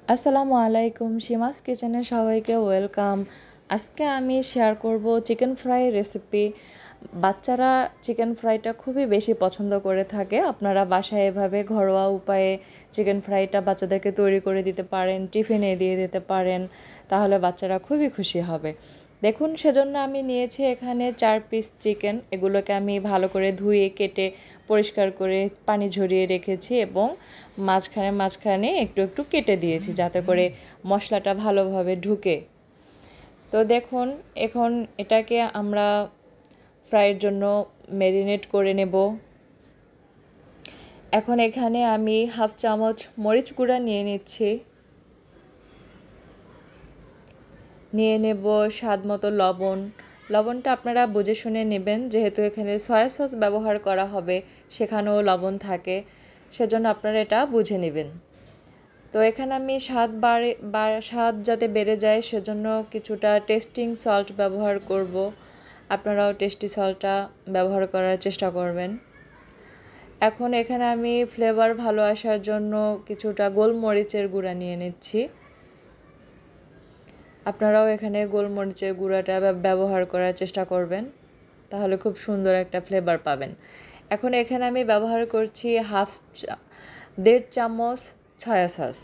আসসালামু আলাইকুম, সীমাস কিচেনে সবাইকে ওয়েলকাম। আজকে আমি শেয়ার করব চিকেন ফ্রাই রেসিপি। বাচ্চারা চিকেন ফ্রাইটা খুবই বেশি পছন্দ করে থাকে। আপনারা বাসায় এভাবে ঘরোয়া উপায়ে চিকেন ফ্রাইটা বাচ্চাদেরকে তৈরি করে দিতে পারেন, টিফিনে দিয়ে দিতে পারেন, তাহলে বাচ্চারা খুবই খুশি হবে। দেখুন, সেজন্য আমি নিয়েছি এখানে 4 পিস চিকেন। এগুলোকে আমি ভালো করে ধুয়ে কেটে পরিষ্কার করে পানি ঝরিয়ে রেখেছি এবং মাঝখানে মাঝখানে একটু একটু কেটে দিয়েছি যাতে করে মশলাটা ভালোভাবে ঢুকে। তো দেখুন, এখন এটাকে আমরা ফ্রাইয়ের জন্য ম্যারিনেট করে নেব। এখন এখানে আমি হাফ চামচ মরিচ গুঁড়া নিয়ে নিচ্ছি, নিয়ে নেব স্বাদ মতো লবণ। লবণটা আপনারা বুঝে শুনে নেবেন, যেহেতু এখানে সয়া সস ব্যবহার করা হবে, সেখানেও লবণ থাকে, সেজন্য আপনারা এটা বুঝে নেবেন। তো এখানে আমি স্বাদ যাতে বেড়ে যায় সেজন্য কিছুটা টেস্টিং সল্ট ব্যবহার করব। আপনারাও টেস্টি সল্টটা ব্যবহার করার চেষ্টা করবেন। এখন এখানে আমি ফ্লেভার ভালো আসার জন্য কিছুটা গোলমরিচের গুঁড়া নিয়ে নিচ্ছি। আপনারাও এখানে গোলমরিচের গুঁড়াটা ব্যবহার করার চেষ্টা করবেন, তাহলে খুব সুন্দর একটা ফ্লেভার পাবেন। এখন এখানে আমি ব্যবহার করছি 1.5 চামচ সয়া সস।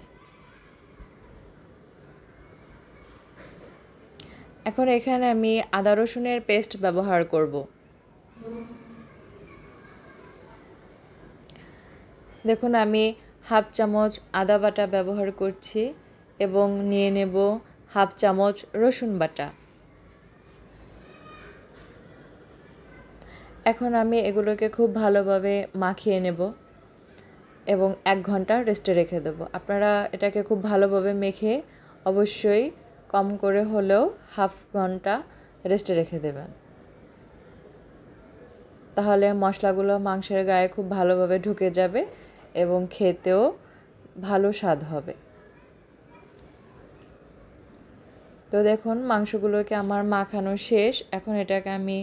এখন এখানে আমি আদা রসুনের পেস্ট ব্যবহার করব। দেখুন, আমি হাফ চামচ আদা বাটা ব্যবহার করছি এবং নিয়ে নেব হাফ চামচ রসুন বাটা। এখন আমি এগুলোকে খুব ভালোভাবে মাখিয়ে নেব এবং 1 ঘন্টা রেস্টে রেখে দেবো। আপনারা এটাকে খুব ভালোভাবে মেখে অবশ্যই কম করে হলেও হাফ ঘন্টা রেস্টে রেখে দেবেন, তাহলে মশলাগুলো মাংসের গায়ে খুব ভালোভাবে ঢুকে যাবে এবং খেতেও ভালো স্বাদ হবে। তো দেখুন, মাংসগুলোকে আমার মাখানো শেষ। এখন এটাকে আমি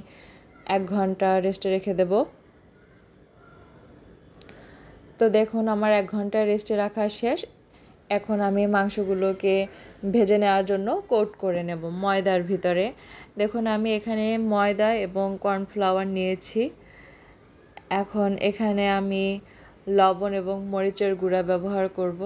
1 ঘন্টা রেস্টে রেখে দেব। তো দেখুন, আমার 1 ঘন্টা রেস্টে রাখা শেষ। এখন আমি মাংসগুলোকে ভেজে নেওয়ার জন্য কোট করে নেব ময়দার ভিতরে। দেখুন, আমি এখানে ময়দা এবং কর্নফ্লাওয়ার নিয়েছি। এখন এখানে আমি লবণ এবং মরিচের গুঁড়া ব্যবহার করব।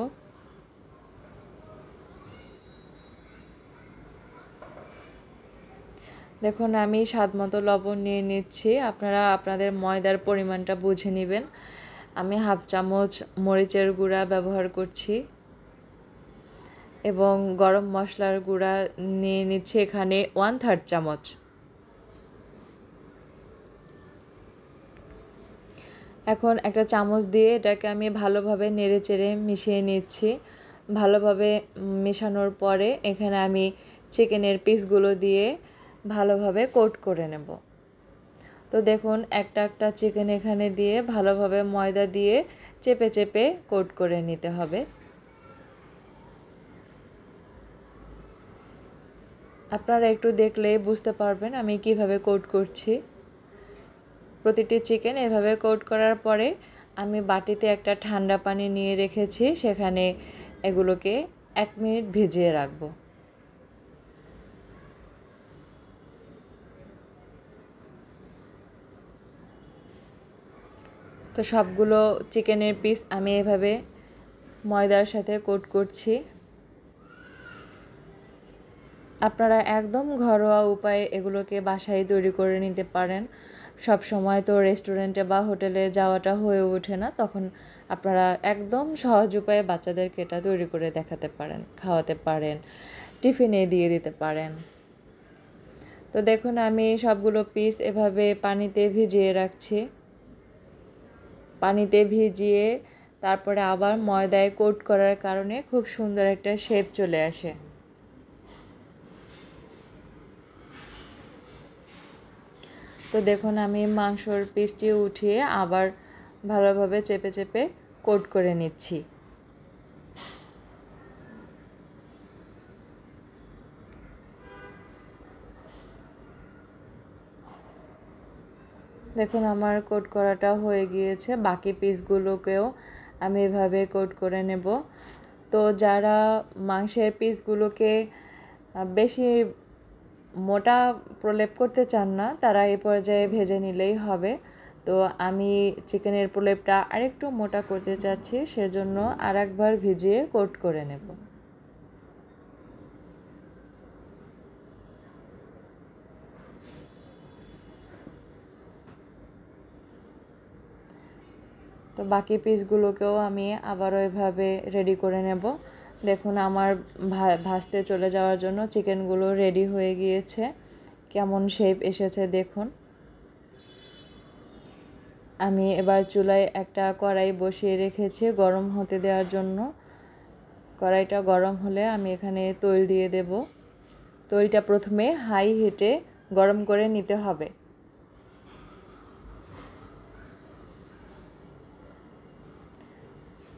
দেখুন, আমি স্বাদ মতো লবণ নিয়ে নিচ্ছি। আপনারা আপনাদের ময়দার পরিমাণটা বুঝে নেবেন। আমি হাফ চামচ মরিচের গুঁড়া ব্যবহার করছি এবং গরম মশলার গুঁড়া নিয়ে নিচ্ছি এখানে 1/3 চামচ। এখন একটা চামচ দিয়ে এটাকে আমি ভালোভাবে নেড়েচেড়ে মিশিয়ে নিচ্ছি। ভালোভাবে মেশানোর পরে এখানে আমি চিকেনের পিসগুলো দিয়ে ভালোভাবে কোট করে নেব। তো দেখুন, একটা একটা চিকেন এখানে দিয়ে ভালোভাবে ময়দা দিয়ে চেপে চেপে কোট করে নিতে হবে। আপনারা একটু দেখলেই বুঝতে পারবেন আমি কিভাবে কোট করছি। প্রতিটি চিকেন এভাবে কোট করার পরে আমি বাটিতে একটা ঠান্ডা পানি নিয়ে রেখেছি, সেখানে এগুলোকে 1 মিনিট ভিজিয়ে রাখবো। তো সবগুলো চিকেনের পিস আমি এভাবে ময়দার সাথে কোট করছি। আপনারা একদম ঘরোয়া উপায়ে এগুলোকে বাসায় তৈরি করে নিতে পারেন। সব সময় তো রেস্টুরেন্টে বা হোটেলে যাওয়াটা হয়ে ওঠে না, তখন আপনারা একদম সহজ উপায়ে বাচ্চাদেরকে এটা তৈরি করে দেখাতে পারেন, খাওয়াতে পারেন, টিফিনে দিয়ে দিতে পারেন। তো দেখুন, আমি সবগুলো পিস এভাবে পানিতে ভিজিয়ে রাখছি। পানিতে ভিজিয়ে তারপরে আবার ময়দায় কোট করার কারণে খুব সুন্দর একটা শেপ চলে আসে। তো দেখুন, আমি মাংসর পিসটি উঠিয়ে আবার ভালোভাবে চেপে চেপে কোট করে নিচ্ছি। দেখুন, আমার কোট করাটা হয়ে গিয়েছে। বাকি পিসগুলোকেও আমি এভাবে কোট করে নেব। তো যারা মাংসের পিসগুলোকে বেশি মোটা প্রলেপ করতে চান না, তারা এই পর্যায়ে ভেজে নিলেই হবে। তো আমি চিকেনের প্রলেপটা আরেকটু মোটা করতে চাচ্ছি, সেজন্য আরেকবার ভিজিয়ে কোট করে নেব। তো বাকি পিসগুলোকেও আমি আবারও এভাবে রেডি করে নেব। দেখুন আমার ভাজতে চলে যাওয়ার জন্য চিকেনগুলো রেডি হয়ে গিয়েছে। কেমন শেপ এসেছে দেখুন। আমি এবার চুলায় একটা কড়াই বসিয়ে রেখেছি গরম হতে দেওয়ার জন্য। কড়াইটা গরম হলে আমি এখানে তৈল দিয়ে দেব। তৈলটা প্রথমে হাই হিটে গরম করে নিতে হবে।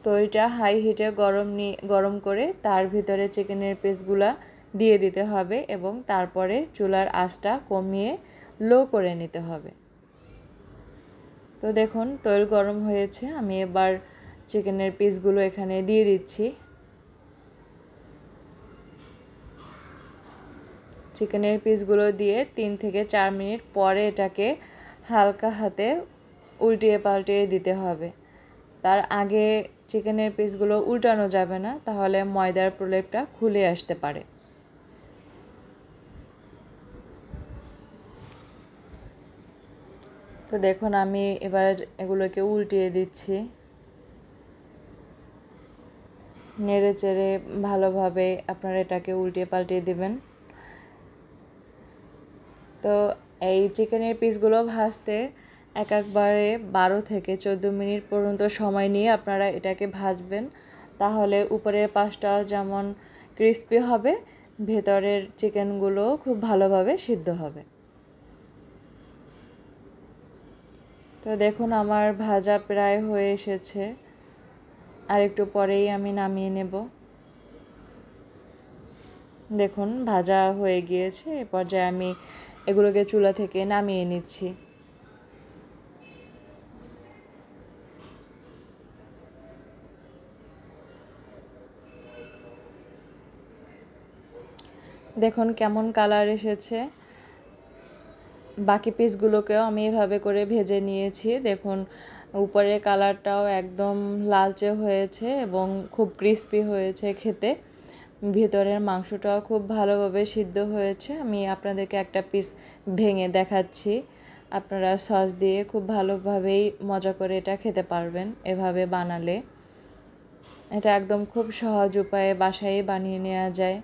তৈলটা হাই হিটে গরম করে তার ভিতরে চিকেনের পিসগুলা দিয়ে দিতে হবে এবং তারপরে চুলার আঁচটা কমিয়ে লো করে নিতে হবে। তো দেখুন তৈল গরম হয়েছে, আমি এবার চিকেনের পিসগুলো এখানে দিয়ে দিচ্ছি। চিকেনের পিসগুলো দিয়ে 3 থেকে 4 মিনিট পরে এটাকে হালকা হাতে উল্টিয়ে পাল্টিয়ে দিতে হবে। তার আগে চিকেনের পিসগুলো উল্টানো যাবে না, তাহলে ময়দার প্রলেপটা খুলে আসতে পারে। তো দেখুন আমি এবার এগুলোকে উল্টিয়ে দিচ্ছি। নেড়ে চেড়ে ভালোভাবে আপনারা এটাকে উল্টিয়ে পাল্টিয়ে দেবেন। তো এই চিকেনের পিসগুলো ভাজতে একবারে 12 থেকে 14 মিনিট পর্যন্ত সময় নিয়ে আপনারা এটাকে ভাজবেন, তাহলে উপরের পাশটা যেমন ক্রিস্পি হবে, ভেতরের চিকেনগুলো খুব ভালোভাবে সিদ্ধ হবে। তো দেখুন আমার ভাজা প্রায় হয়ে এসেছে, আর একটু পরেই আমি নামিয়ে নেব। দেখুন ভাজা হয়ে গিয়েছে, এ পর্যায়ে আমি এগুলোকে চুলা থেকে নামিয়ে নিচ্ছি। দেখুন কেমন কালার এসেছে। বাকি পিসগুলোকেও আমি এভাবে করে ভেজে নিয়েছি। দেখুন উপরের কালারটাও একদম লালচে হয়েছে এবং খুব ক্রিস্পি হয়েছে খেতে। ভিতরের মাংসটাও খুব ভালোভাবে সিদ্ধ হয়েছে। আমি আপনাদেরকে একটা পিস ভেঙে দেখাচ্ছি। আপনারা সস দিয়ে খুব ভালোভাবেই মজা করে এটা খেতে পারবেন এভাবে বানালে। এটা একদম খুব সহজ উপায়ে বাসায় বানিয়ে নেওয়া যায়।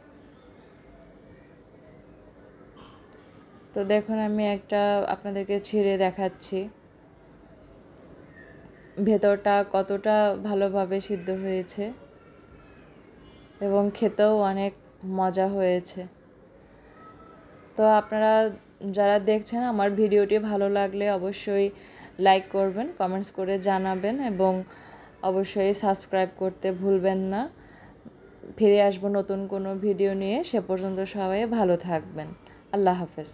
তো দেখুন আমি একটা আপনাদেরকে ছিঁড়ে দেখাচ্ছি ভেতরটা কতটা ভালোভাবে সিদ্ধ হয়েছে এবং খেতেও অনেক মজা হয়েছে। তো আপনারা যারা দেখছেন আমার ভিডিওটি ভালো লাগলে অবশ্যই লাইক করবেন, কমেন্টস করে জানাবেন এবং অবশ্যই সাবস্ক্রাইব করতে ভুলবেন না। ফিরে আসবো নতুন কোনো ভিডিও নিয়ে, সে পর্যন্ত সবাই ভালো থাকবেন। আল্লাহ হাফেজ।